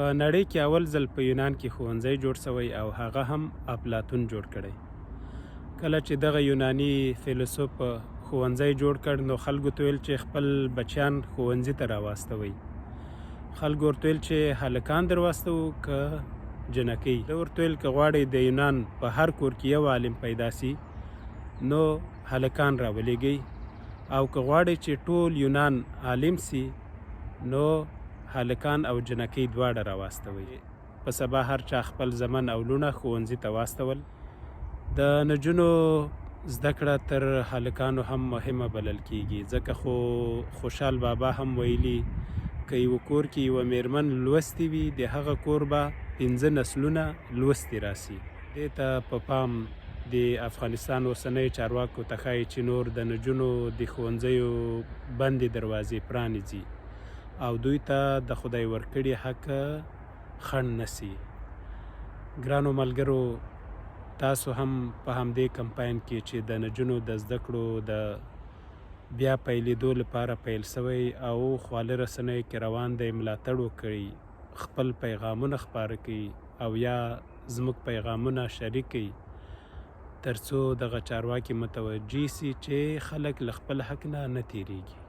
په نړۍ کې اول ځل په یونان کې ښوونځی جوړ شوی او هغه هم افلاطون جوړ کړی. کله چې دغه یوناني فیلسوف ښوونځی جوړ کړ نو خلکو ته ویل چې خپل بچیان ښوونځي ته راواستوئ. خلکو ورته ویل چې هلکان در واستوو که جنکۍ. ده ورته ویل که غواړئ د یونان په هر کور کې یو عالم پیدا سي نو هلکان راولېږئ، او که غواړئ چې ټول یونان عالم سي نو هلکان او جنکۍ دواړه راواستوئ. په سبا هر چا خپل زمن او لوڼه ښوونځي ته واستول. د نجونو زده کړه تر هلکانو هم مهمه بلل کیږي، ځکه خو خوشحال بابا هم ویلي که یو کور کې یوه میرمن لوستې وي د هغه کور به 5 نسلونه لوستي راسي. دې ته په پام د افغانستان اوسنیو چارواکو ته ښایي چې نور د نجونو د ښوونځیو بندې دروازې پرانیزي او دوی ته د خدای ورکړي حق خنډ نسي. ګرانو ملګرو، تاسو هم په همدې کمپاین کې چې د نجونو د زده کړو د بیا پیلېدو لپاره پیل شوی او خواله رسنیو کې روان دی ملاتړ وکړئ، خپل پیغامونه خپاره کړئ او یا زموږ پیغامونه شریک کړئ تر څو دغه چارواکي متوجه سي چې خلک له خپل حق نه تیریږي.